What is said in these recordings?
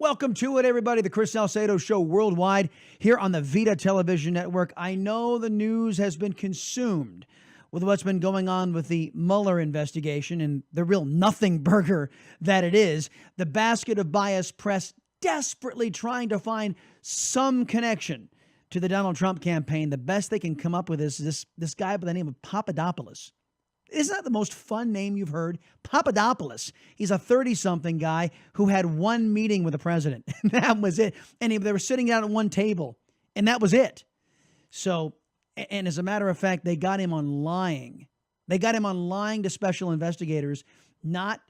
Welcome to it, everybody. The Chris Salcedo Show Worldwide here on the Vida television network. I know the news has been consumed with what's been going on with the Mueller investigation and the real nothing burger that it is. The basket of biased press desperately trying to find some connection to the Donald Trump campaign. The best they can come up with is this guy by the name of Papadopoulos. Isn't that the most fun name you've heard? Papadopoulos. He's a 30-something guy who had one meeting with the president. That was it. And they were sitting down at one table, and that was it. So, and as a matter of fact, they got him on lying. They got him on lying to special investigators, not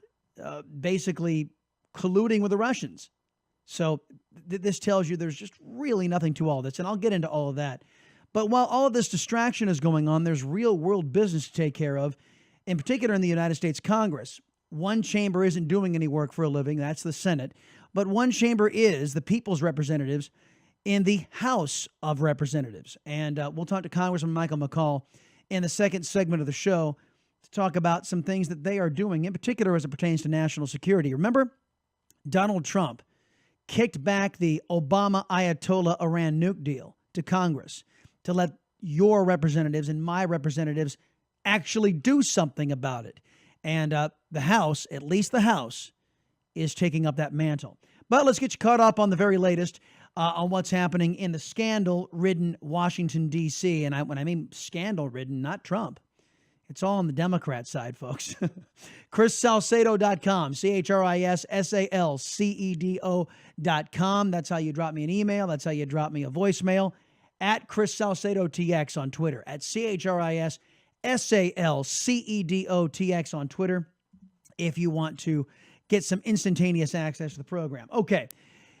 basically colluding with the Russians. So this tells you there's just really nothing to all this, and I'll get into all of that. But while all of this distraction is going on, there's real-world business to take care of, in particular in the United States Congress. One chamber isn't doing any work for a living. That's the Senate. But one chamber is the people's representatives in the House of Representatives. And we'll talk to Congressman Micahel McCaul in the second segment of the show to talk about some things that they are doing, in particular as it pertains to national security. Remember, Donald Trump kicked back the Obama Ayatollah Iran nuke deal to Congress to let your representatives and my representatives actually do something about it. And the House, at least the House, is taking up that mantle. But let's get you caught up on the very latest on what's happening in the scandal-ridden Washington, D.C. And when I mean scandal-ridden, not Trump. It's all on the Democrat side, folks. ChrisSalcedo.com, ChrisSalcedo.com. That's how you drop me an email. That's how you drop me a voicemail. At Chris Salcedo TX on Twitter. At ChrisSalcedo TX on Twitter if you want to get some instantaneous access to the program. Okay,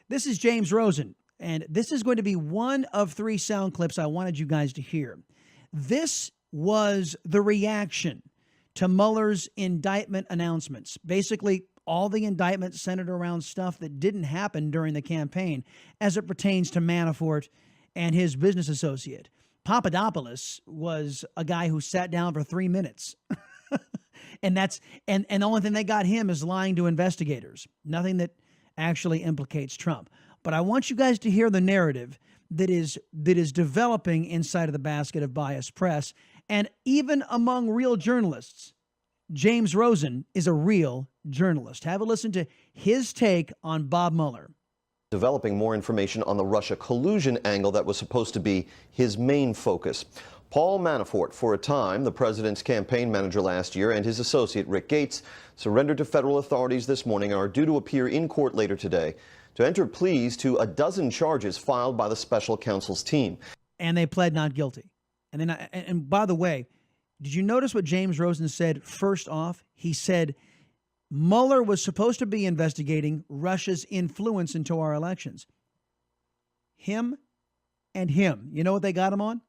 this is James Rosen, and this is going to be one of three sound clips I wanted you guys to hear. This was the reaction to Mueller's indictment announcements. Basically, all the indictments centered around stuff that didn't happen during the campaign as it pertains to Manafort and his business associate. Papadopoulos was a guy who sat down for 3 minutes. and the only thing they got him is lying to investigators. Nothing that actually implicates Trump. But I want you guys to hear the narrative that is developing inside of the basket of biased press. And even among real journalists, James Rosen is a real journalist. Have a listen to his take on Bob Mueller. Developing more information on the Russia collusion angle that was supposed to be his main focus. Paul Manafort, for a time the president's campaign manager last year, and his associate Rick Gates surrendered to federal authorities this morning and are due to appear in court later today to enter pleas to a dozen charges filed by the special counsel's team. And they pled not guilty. And by the way, did you notice what James Rosen said first off? He said Mueller was supposed to be investigating Russia's influence into our elections. Him and him. You know what they got him on?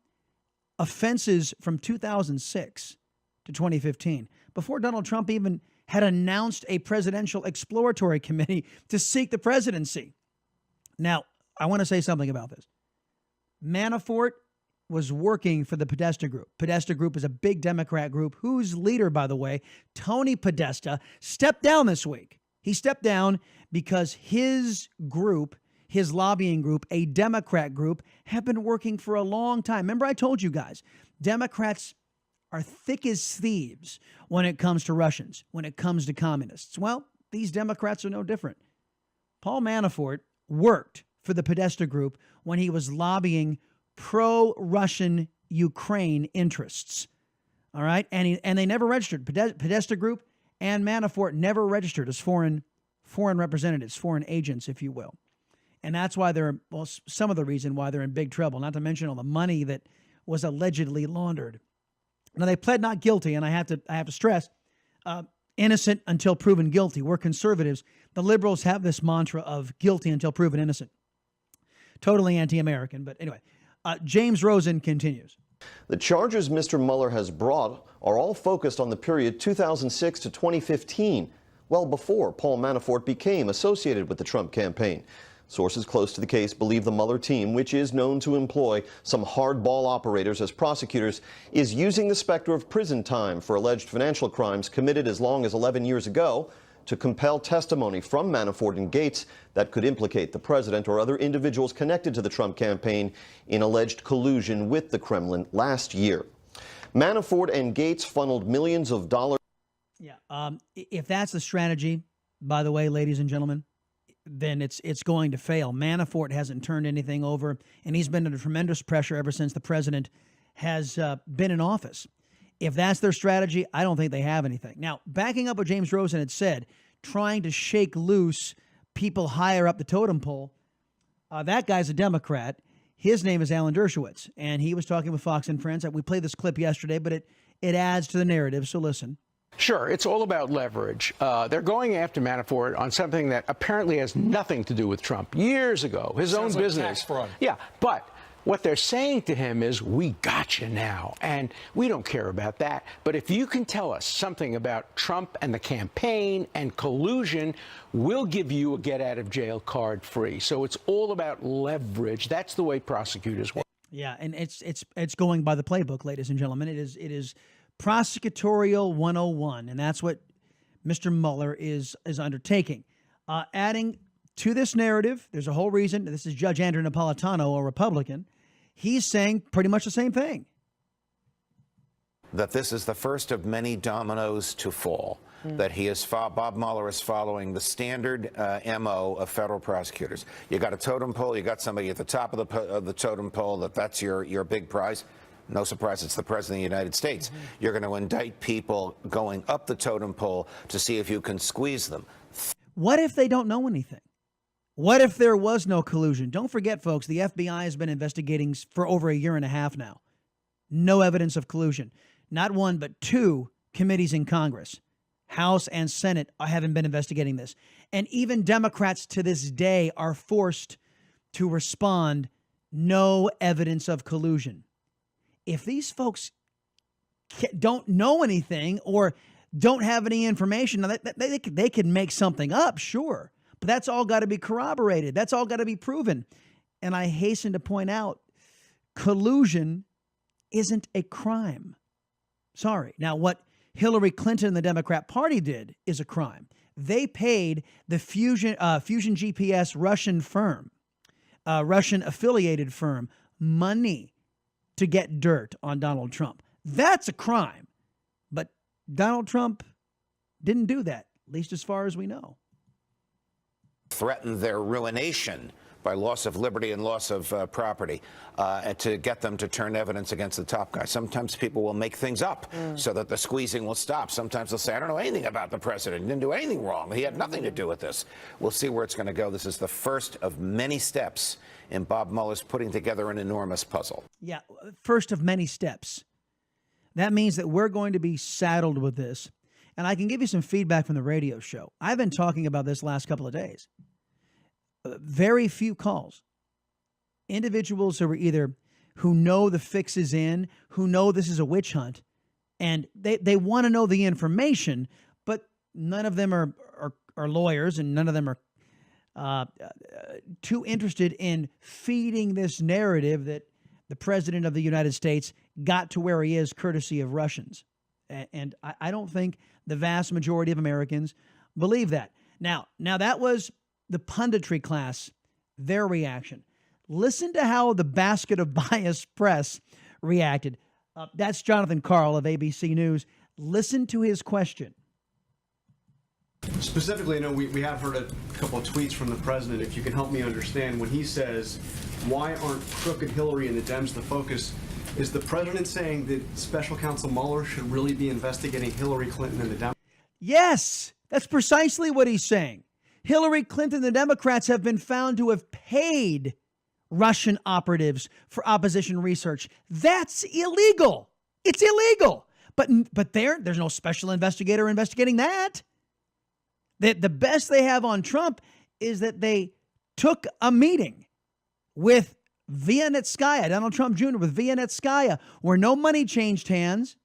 Offenses from 2006 to 2015, before Donald Trump even had announced a presidential exploratory committee to seek the presidency. Now, I want to say something about this. Manafort was working for the Podesta Group. Podesta Group is a big Democrat group whose leader, by the way, Tony Podesta, stepped down this week. He stepped down because his group, his lobbying group, a Democrat group, have been working for a long time. Remember I told you guys, Democrats are thick as thieves when it comes to Russians, when it comes to communists. Well, these Democrats are no different. Paul Manafort worked for the Podesta Group when he was lobbying pro-Russian Ukraine interests. All right. And they never registered. Podesta Group and Manafort never registered as foreign representatives, foreign agents, if you will. And that's why some of the reason why they're in big trouble, not to mention all the money that was allegedly laundered. Now, they pled not guilty, and I have to stress, innocent until proven guilty. We're conservatives. The liberals have this mantra of guilty until proven innocent. Totally anti-American. But anyway, James Rosen continues. The charges Mr. Mueller has brought are all focused on the period 2006 to 2015, well before Paul Manafort became associated with the Trump campaign. Sources close to the case believe the Mueller team, which is known to employ some hardball operators as prosecutors, is using the specter of prison time for alleged financial crimes committed as long as 11 years ago to compel testimony from Manafort and Gates that could implicate the president or other individuals connected to the Trump campaign in alleged collusion with the Kremlin last year. Manafort and Gates funneled millions of dollars. Yeah. If that's the strategy, by the way, ladies and gentlemen, then it's going to fail. Manafort hasn't turned anything over, and he's been under tremendous pressure ever since the president has been in office. If that's their strategy, I don't think they have anything. Now, backing up what James Rosen had said, trying to shake loose people higher up the totem pole, that guy's a Democrat. His name is Alan Dershowitz, and he was talking with Fox and Friends. We played this clip yesterday, but it adds to the narrative, so listen. Sure, it's all about leverage. They're going after Manafort on something that apparently has nothing to do with Trump. Years ago, his own business. Tax fraud. Yeah, but what they're saying to him is, we got you now, and we don't care about that. But if you can tell us something about Trump and the campaign and collusion, we'll give you a get-out-of-jail card free. So it's all about leverage. That's the way prosecutors work. Yeah, and it's going by the playbook, ladies and gentlemen. It is prosecutorial 101, and that's what Mr. Mueller is undertaking. Adding to this narrative, there's a whole reason. This is Judge Andrew Napolitano, a Republican. He's saying pretty much the same thing. That this is the first of many dominoes to fall. That Bob Mueller is following the standard MO of federal prosecutors. You got a totem pole, you got somebody at the top of the totem pole, that's your big prize. No surprise, it's the President of the United States. You're going to indict people going up the totem pole to see if you can squeeze them. What if they don't know anything? What if there was no collusion? Don't forget, folks, the FBI has been investigating for over a year and a half now. No evidence of collusion. Not one, but two committees in Congress, House and Senate, haven't been investigating this. And even Democrats to this day are forced to respond, no evidence of collusion. If these folks don't know anything or don't have any information, now they could make something up, sure. But that's all got to be corroborated. That's all got to be proven. And I hasten to point out, collusion isn't a crime. Sorry. Now, what Hillary Clinton and the Democrat Party did is a crime. They paid the Fusion GPS Russian firm, Russian-affiliated firm, money to get dirt on Donald Trump. That's a crime. But Donald Trump didn't do that, at least as far as we know. Threaten their ruination by loss of liberty and loss of property and to get them to turn evidence against the top guy. Sometimes people will make things up so that the squeezing will stop. Sometimes they'll say, I don't know anything about the president. He didn't do anything wrong. He had nothing to do with this. We'll see where it's going to go. This is the first of many steps in Bob Mueller's putting together an enormous puzzle. Yeah, first of many steps. That means that we're going to be saddled with this. And I can give you some feedback from the radio show. I've been talking about this last couple of days. Very few calls. Individuals who know the fix is in, who know this is a witch hunt, and they want to know the information, but none of them are lawyers, and none of them are too interested in feeding this narrative that the President of the United States got to where he is courtesy of Russians. And I don't think the vast majority of Americans believe that. Now that was the punditry class, their reaction. Listen to how the basket of biased press reacted. That's Jonathan Karl of ABC News. Listen to his question. Specifically, I know we have heard a couple of tweets from the president. If you can help me understand, when he says, why aren't crooked Hillary and the Dems the focus, is the president saying that Special Counsel Mueller should really be investigating Hillary Clinton and the Democrats? Yes, that's precisely what he's saying. Hillary Clinton and the Democrats have been found to have paid Russian operatives for opposition research. That's illegal. It's illegal. But there's no special investigator investigating that. The best they have on Trump is that they took a meeting with Vianetskaya, Donald Trump Jr. with Vianetskaya, where no money changed hands.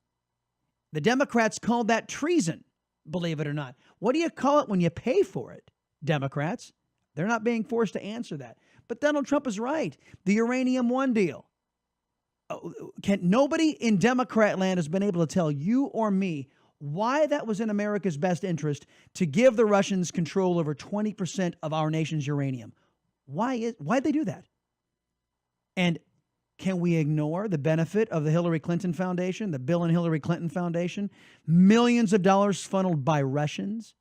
The Democrats called that treason, believe it or not. What do you call it when you pay for it, Democrats? They're not being forced to answer that. But Donald Trump is right. The Uranium One deal. Nobody in Democrat land has been able to tell you or me why that was in America's best interest to give the Russians control over 20% of our nation's uranium. Why'd they do that? And can we ignore the benefit of the Hillary Clinton Foundation, the Bill and Hillary Clinton Foundation? Millions of dollars funneled by Russians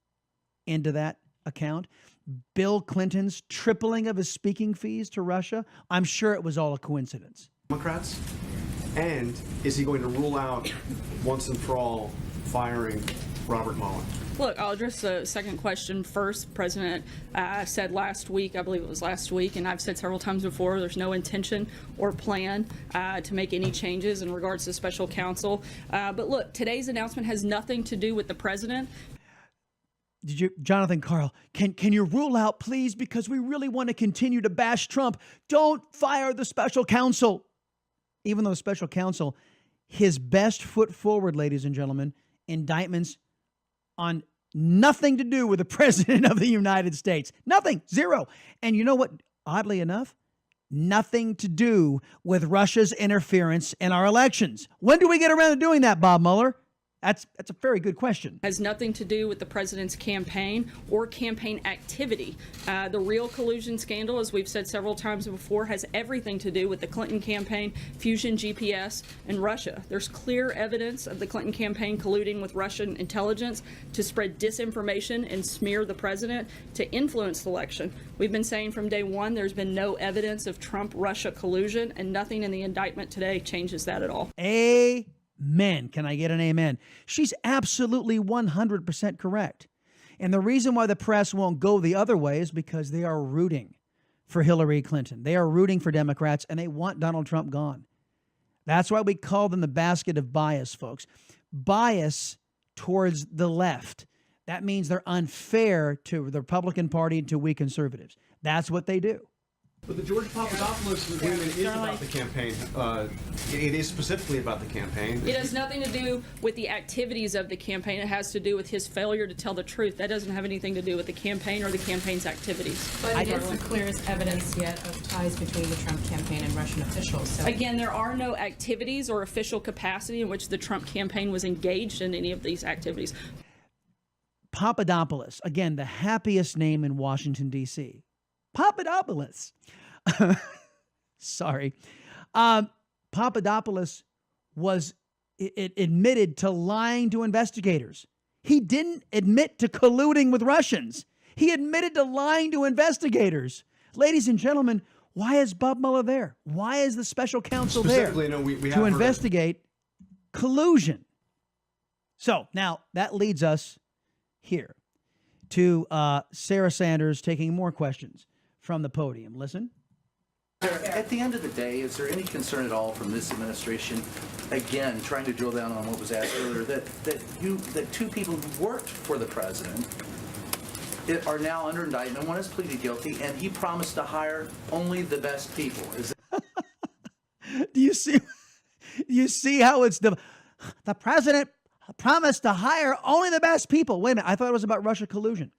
into that account. Bill Clinton's tripling of his speaking fees to Russia. I'm sure it was all a coincidence. Democrats? And is he going to rule out once and for all firing Robert Mueller? Look, I'll address the second question first. The President said last week, I believe it was last week, and I've said several times before, there's no intention or plan to make any changes in regards to special counsel. But look, today's announcement has nothing to do with the President. Did you, Jonathan Karl, can you rule out, please, because we really want to continue to bash Trump, don't fire the special counsel. Even though the special counsel, his best foot forward, ladies and gentlemen, indictments on nothing to do with the President of the United States. Nothing. Zero. And you know what? Oddly enough, nothing to do with Russia's interference in our elections. When do we get around to doing that, Bob Mueller? That's a very good question. Has nothing to do with the president's campaign or campaign activity. The real collusion scandal, as we've said several times before, has everything to do with the Clinton campaign, Fusion GPS, and Russia. There's clear evidence of the Clinton campaign colluding with Russian intelligence to spread disinformation and smear the president to influence the election. We've been saying from day one there's been no evidence of Trump-Russia collusion, and nothing in the indictment today changes that at all. Amen. Can I get an amen? She's absolutely 100% correct. And the reason why the press won't go the other way is because they are rooting for Hillary Clinton. They are rooting for Democrats, and they want Donald Trump gone. That's why we call them the basket of bias, folks. Bias towards the left. That means they're unfair to the Republican Party and to we conservatives. That's what they do. But the George Papadopoulos agreement is about the campaign. It is specifically about the campaign. It has nothing to do with the activities of the campaign. It has to do with his failure to tell the truth. That doesn't have anything to do with the campaign or the campaign's activities. But it isn't the clearest evidence yet of ties between the Trump campaign and Russian officials. So. Again, there are no activities or official capacity in which the Trump campaign was engaged in any of these activities. Papadopoulos, again, the happiest name in Washington, D.C. Papadopoulos. Sorry. Papadopoulos was admitted to lying to investigators. He didn't admit to colluding with Russians. He admitted to lying to investigators. Ladies and gentlemen, why is Bob Mueller there? Why is the special counsel there to investigate collusion? So now that leads us here to Sarah Sanders taking more questions from the podium. Listen. At the end of the day, is there any concern at all from this administration, again, trying to drill down on what was asked earlier, that two people who worked for the president are now under indictment? One has pleaded guilty, and he promised to hire only the best people. Do you see how it's the president promised to hire only the best people? Wait a minute, I thought it was about Russia collusion.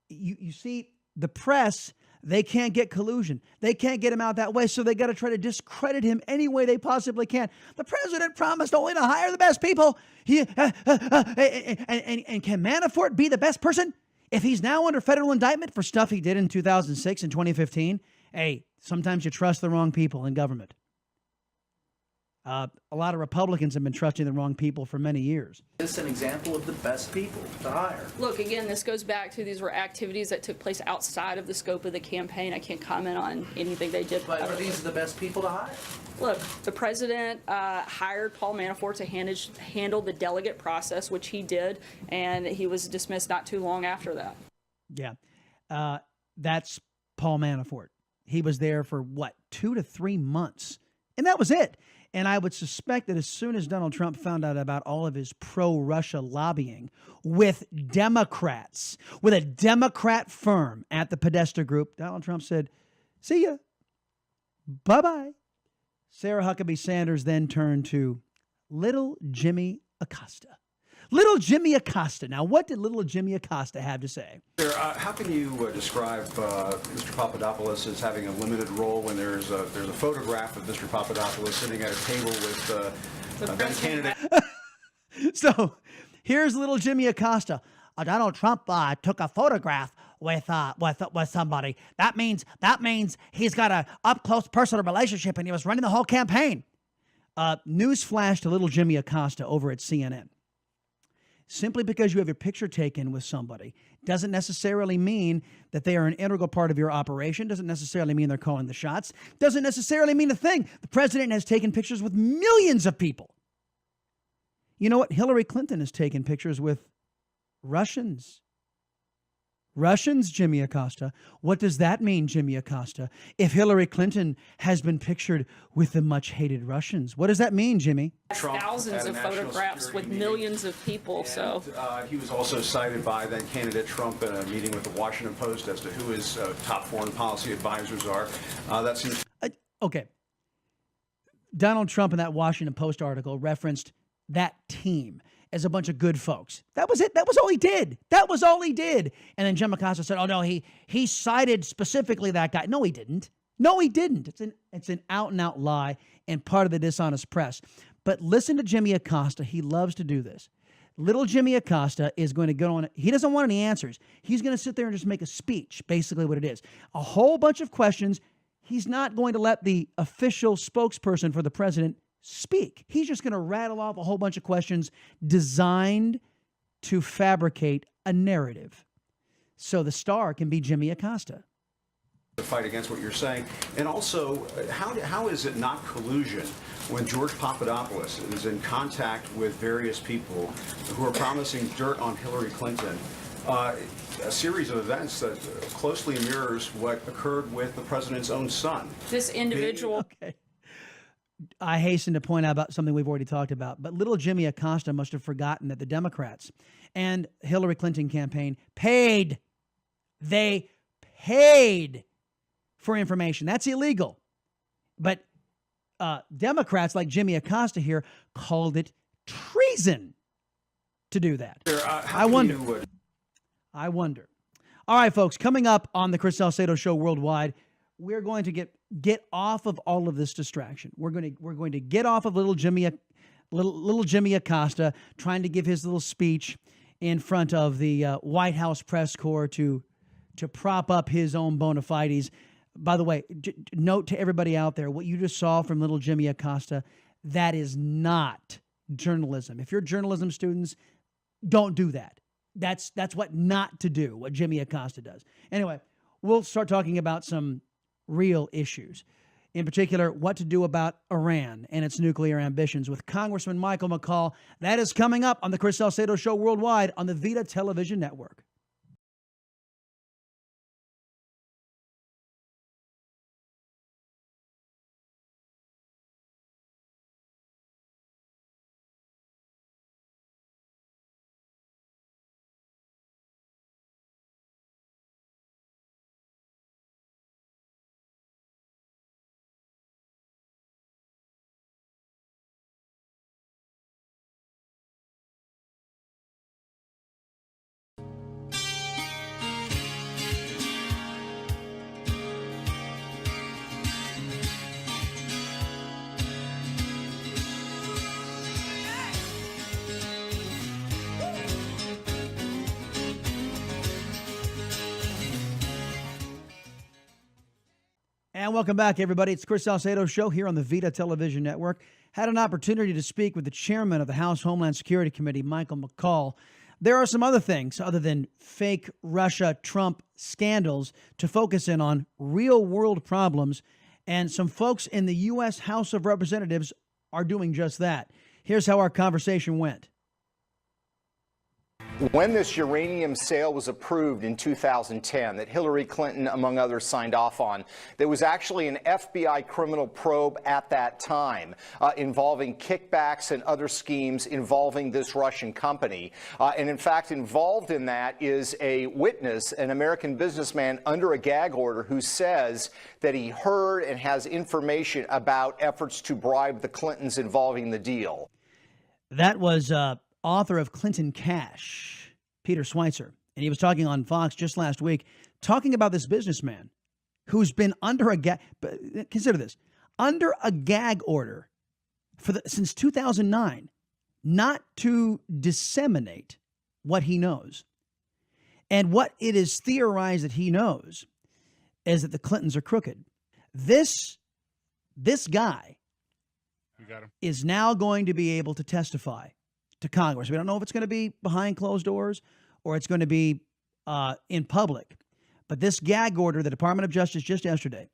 You see, the press, they can't get collusion. They can't get him out that way, so they got to try to discredit him any way they possibly can. The president promised only to hire the best people. And can Manafort be the best person if he's now under federal indictment for stuff he did in 2006 and 2015? Hey, sometimes you trust the wrong people in government. A lot of Republicans have been trusting the wrong people for many years. Is this an example of the best people to hire? Look, again, this goes back to these were activities that took place outside of the scope of the campaign. I can't comment on anything they did. But are these the best people to hire? Look, the president hired Paul Manafort to handle the delegate process, which he did, and he was dismissed not too long after that. Yeah, that's Paul Manafort. He was there for, 2 to 3 months, and that was it. And I would suspect that as soon as Donald Trump found out about all of his pro-Russia lobbying with Democrats, with a Democrat firm at the Podesta Group, Donald Trump said, see ya, bye-bye. Sarah Huckabee Sanders then turned to little Jimmy Acosta. Little Jimmy Acosta. Now, what did little Jimmy Acosta have to say? Sir, how can you describe Mr. Papadopoulos as having a limited role when there's a photograph of Mr. Papadopoulos sitting at a table with a candidate? Here's little Jimmy Acosta. Donald Trump took a photograph with somebody. That means he's got a up close personal relationship, and he was running the whole campaign. News flash to little Jimmy Acosta over at CNN. Simply because you have your picture taken with somebody doesn't necessarily mean that they are an integral part of your operation, doesn't necessarily mean they're calling the shots, doesn't necessarily mean a thing. The president has taken pictures with millions of people. You know what? Hillary Clinton has taken pictures with Russians. Russians, Jimmy Acosta. What does that mean, Jimmy Acosta? If Hillary Clinton has been pictured with the much-hated Russians, what does that mean, Jimmy? Trump Thousands had a of national photographs security with meeting, millions of people. and, So he was also cited by then candidate Trump in a meeting with the Washington Post as to who his top foreign policy advisors are. That seems Okay. Donald Trump in that Washington Post article referenced that team as a bunch of good folks. That was it. That was all he did. That was all he did. And then Jim Acosta said, oh, no, he cited specifically that guy. No, he didn't. No, he didn't. It's an out-and-out lie and part of the dishonest press. But listen to Jimmy Acosta. He loves to do this. Little Jimmy Acosta is going to go on. He doesn't want any answers. He's going to sit there and just make a speech, basically what it is. A whole bunch of questions. He's not going to let the official spokesperson for the president speak. He's just going to rattle off a whole bunch of questions designed to fabricate a narrative. So the star can be Jimmy Acosta. to fight against what you're saying. And also, how is it not collusion when George Papadopoulos is in contact with various people who are promising dirt on Hillary Clinton? A series of events that closely mirrors what occurred with the president's own son. This individual. Okay. I hasten to point out about something we've already talked about, but little Jimmy Acosta must have forgotten that the Democrats and Hillary Clinton campaign paid. They paid for information. That's illegal. But Democrats like Jimmy Acosta here called it treason to do that. I wonder. I wonder. All right, folks, coming up on the Chris Salcedo Show Worldwide, we're going to get off of all of this distraction. We're going to get off of little Jimmy Acosta trying to give his little speech in front of the White House press corps to prop up his own bona fides. By the way, note to everybody out there, what you just saw from little Jimmy Acosta, that is not journalism. If you're journalism students, don't do that. That's what not to do, what Jimmy Acosta does. Anyway, we'll start talking about some real issues. In particular, what to do about Iran and its nuclear ambitions with Congressman Micahel McCaul. That is coming up on the Chris Salcedo Show Worldwide on the Vida television network. And welcome back, everybody. It's Chris Salcedo Show here on the Vida television network. Had an opportunity to speak with the chairman of the House Homeland Security Committee, Micahel McCaul. There are some other things other than fake Russia-Trump scandals to focus in on real-world problems, and some folks in the U.S. House of Representatives are doing just that. Here's how our conversation went. When this uranium sale was approved in 2010 that Hillary Clinton, among others, signed off on, there was actually an FBI criminal probe at that time involving kickbacks and other schemes involving this Russian company. And in fact, involved in that is a witness, an American businessman under a gag order who says that he heard and has information about efforts to bribe the Clintons involving the deal. That was author of Clinton Cash, Peter Schweitzer. And he was talking on Fox just last week, talking about this businessman who's been under a consider this, under a gag order since 2009. not to disseminate what he knows. And what it is theorized that he knows is that the Clintons are crooked. This guy is now going to be able to testify to Congress. We don't know if it's going to be behind closed doors or it's going to be in public. But this gag order, the Department of Justice just yesterday,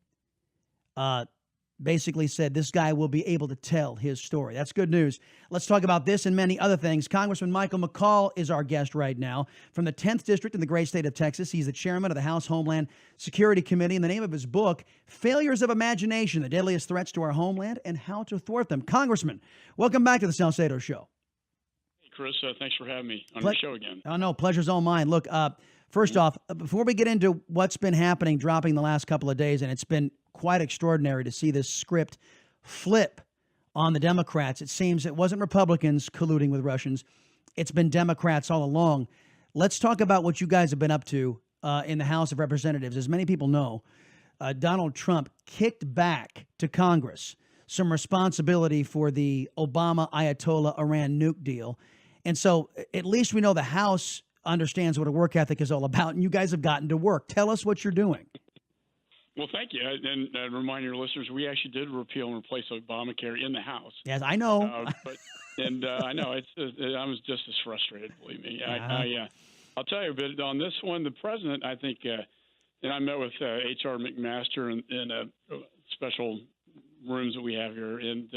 basically said this guy will be able to tell his story. That's good news. Let's talk about this and many other things. Congressman Micahel McCaul is our guest right now from the 10th District in the great state of Texas. He's the chairman of the House Homeland Security Committee. And the name of his book, Failures of Imagination, the Deadliest Threats to Our Homeland and How to Thwart Them. Congressman, welcome back to the Salcedo Show. Hey, Chris, thanks for having me on your show again. Oh, no, pleasure's all mine. Look, first off, before we get into what's been happening, dropping the last couple of days, and it's been quite extraordinary to see this script flip on the Democrats. It seems it wasn't Republicans colluding with Russians. It's been Democrats all along. Let's talk about what you guys have been up to in the House of Representatives. As many people know, Donald Trump kicked back to Congress some responsibility for the Obama Ayatollah Iran nuke deal. And so at least we know the House understands what a work ethic is all about, and you guys have gotten to work. Tell us what you're doing. Well, thank you. And remind your listeners, we actually did repeal and replace Obamacare in the House. Yes, I know. I know I was just as frustrated. Believe me. I'll tell you a bit on this one. The president, I think, and I met with H.R. McMaster in special rooms that we have here, and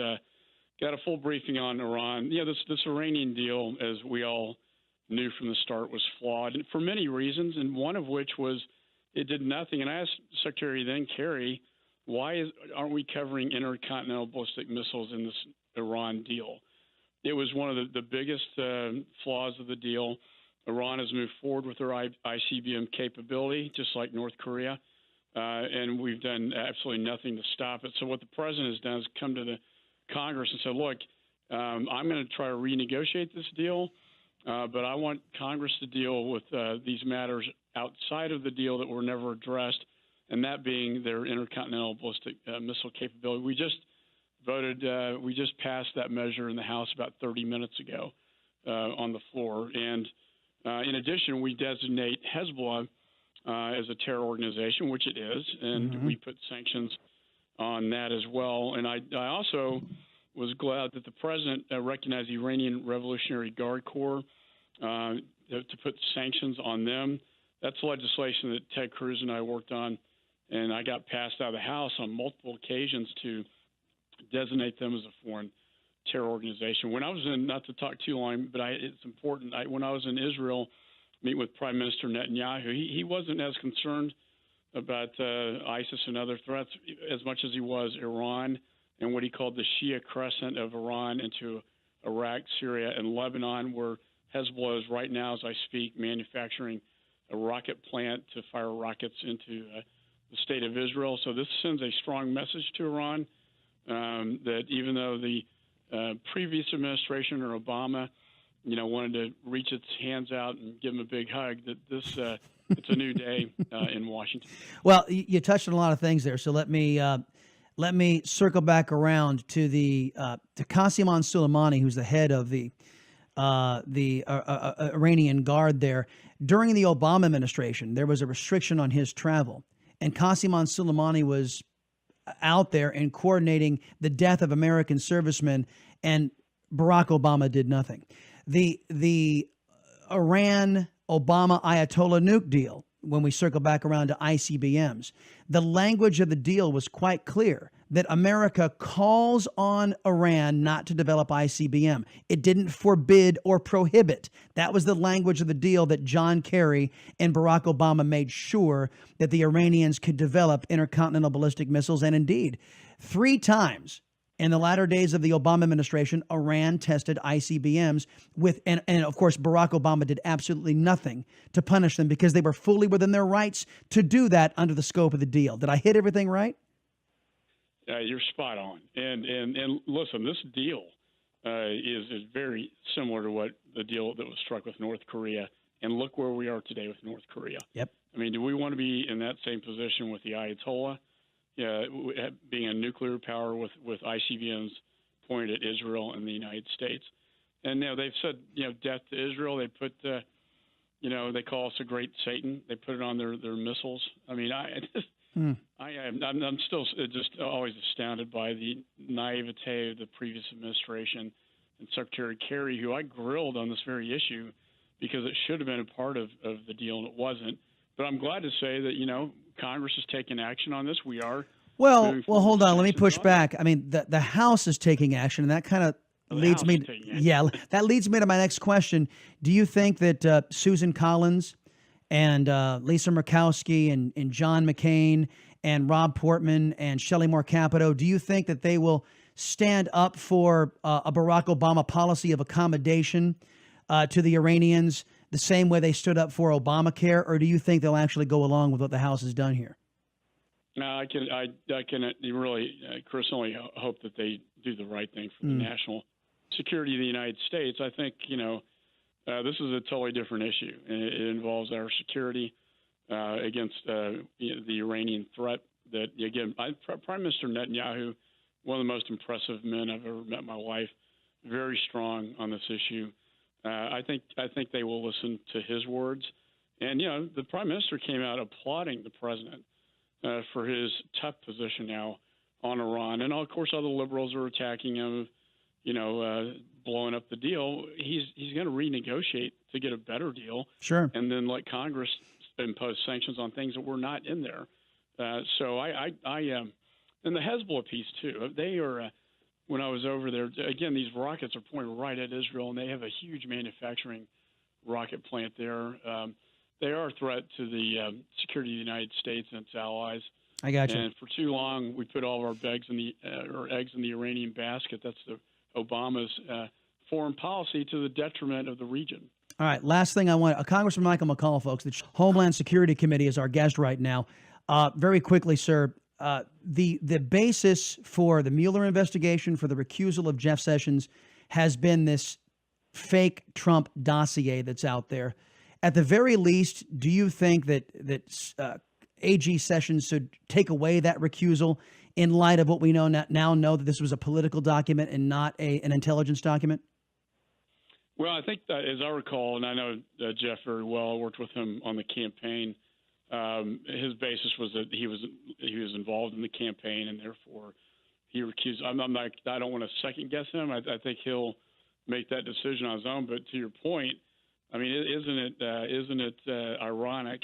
got a full briefing on Iran. Yeah, this Iranian deal, as we all knew from the start, was flawed, and for many reasons, and one of which was it did nothing. And I asked Secretary then Kerry, why aren't we covering intercontinental ballistic missiles in this Iran deal? It was one of the biggest flaws of the deal. Iran has moved forward with their ICBM capability, just like North Korea, and we've done absolutely nothing to stop it. So what the president has done is come to the Congress and said, look, I'm going to try to renegotiate this deal, but I want Congress to deal with these matters outside of the deal that were never addressed, and that being their intercontinental ballistic missile capability. We just passed that measure in the House about 30 minutes ago on the floor. And in addition, we designate Hezbollah as a terror organization, which it is, and we put sanctions on that as well. And I also was glad that the president recognized the Iranian Revolutionary Guard Corps to put sanctions on them. That's legislation that Ted Cruz and I worked on, and I got passed out of the House on multiple occasions to designate them as a foreign terror organization. When I was in, not to talk too long, but it's important, when I was in Israel, meeting with Prime Minister Netanyahu, he wasn't as concerned about ISIS and other threats as much as he was Iran and what he called the Shia crescent of Iran into Iraq, Syria, and Lebanon, where Hezbollah is right now, as I speak, manufacturing a rocket plant to fire rockets into the state of Israel. So this sends a strong message to Iran that even though the previous administration or Obama, wanted to reach its hands out and give him a big hug, that this it's a new day in Washington. Well, you touched on a lot of things there, so let me circle back around to to Qasem Soleimani, who's the head of the Iranian Guard there. During the Obama administration, there was a restriction on his travel, and Qasem Soleimani was out there and coordinating the death of American servicemen, and Barack Obama did nothing. The Iran Obama Ayatollah nuke deal, when we circle back around to ICBMs, the language of the deal was quite clear that America calls on Iran not to develop ICBM. It didn't forbid or prohibit. That was the language of the deal that John Kerry and Barack Obama made sure that the Iranians could develop intercontinental ballistic missiles. And indeed, 3 times in the latter days of the Obama administration, Iran tested ICBMs and of course, Barack Obama did absolutely nothing to punish them because they were fully within their rights to do that under the scope of the deal. Did I hit everything right? You're spot on. And listen, this deal is very similar to what the deal that was struck with North Korea. And look where we are today with North Korea. Yep. I mean, do we want to be in that same position with the Ayatollah? Being a nuclear power with ICBMs pointed at Israel and the United States. And they've said death to Israel. They put they call us a great Satan. They put it on their missiles. I mean, I'm still just always astounded by the naivete of the previous administration and Secretary Kerry, who I grilled on this very issue because it should have been a part of the deal and it wasn't. But I'm glad to say that Congress has taken action on this. We are. Well, hold on. Let me push back. I mean, the House is taking action, and that kind of leads me. That leads me to my next question. Do you think that Susan Collins and Lisa Murkowski and John McCain and Rob Portman and Shelley Moore Capito, do you think that they will stand up for a Barack Obama policy of accommodation to the Iranians the same way they stood up for Obamacare, or do you think they'll actually go along with what the House has done here? No, I can really, Chris, only hope that they do the right thing for the national security of the United States. I think, this is a totally different issue. It involves our security against the Iranian threat that, again, Prime Minister Netanyahu, one of the most impressive men I've ever met in my life, very strong on this issue. I think they will listen to his words. And, the Prime Minister came out applauding the president for his tough position now on Iran. And, of course, other liberals are attacking him, blowing up the deal. He's going to renegotiate to get a better deal. Sure. And then let Congress impose sanctions on things that were not in there. So and the Hezbollah piece, too. They are, when I was over there, again, these rockets are pointed right at Israel, and they have a huge manufacturing rocket plant there. They are a threat to the security of the United States and its allies. I got you. And for too long, we put all of our eggs in the Iranian basket. That's Obama's foreign policy to the detriment of the region. All right, last thing I want, Congressman Micahel McCaul, folks, the Homeland Security Committee is our guest right now. Very quickly, sir, the basis for the Mueller investigation, for the recusal of Jeff Sessions, has been this fake Trump dossier that's out there. At the very least, do you think that AG Sessions should take away that recusal in light of what we now know that this was a political document and not an intelligence document? Well, I think that, as I recall, and I know Jeff very well, I worked with him on the campaign. His basis was that he was involved in the campaign, and therefore he recused. I don't want to second guess him. I think he'll make that decision on his own. But to your point, I mean, isn't it ironic?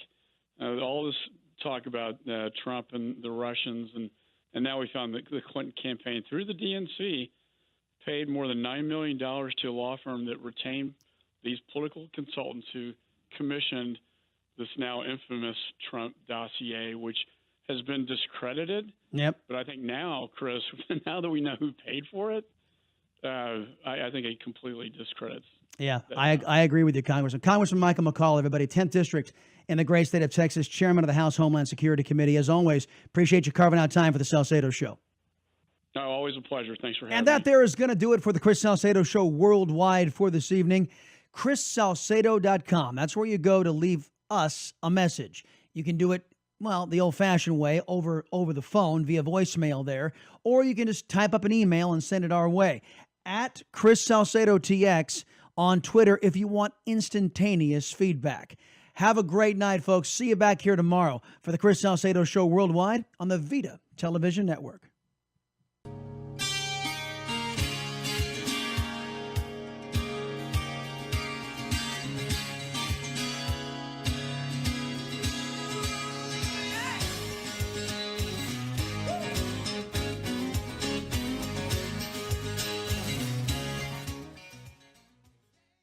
All this talk about Trump and the Russians, and now we found that the Clinton campaign through the DNC paid more than $9 million to a law firm that retained these political consultants who commissioned this now infamous Trump dossier, which has been discredited. Yep. But I think now, Chris, now that we know who paid for it, I think it completely discredits. Yeah, I agree with you, Congressman. Congressman Micahel McCaul, everybody, 10th District in the great state of Texas, Chairman of the House Homeland Security Committee. As always, appreciate you carving out time for the Salcedo Show. No, always a pleasure. Thanks for having me. And that there is going to do it for the Chris Salcedo Show Worldwide for this evening. ChrisSalcedo.com. That's where you go to leave us a message. You can do it, well, the old-fashioned way, over the phone via voicemail there, or you can just type up an email and send it our way. At Chris Salcedo TX on Twitter if you want instantaneous feedback. Have a great night, folks. See you back here tomorrow for the Chris Salcedo Show Worldwide on the Vida Television Network.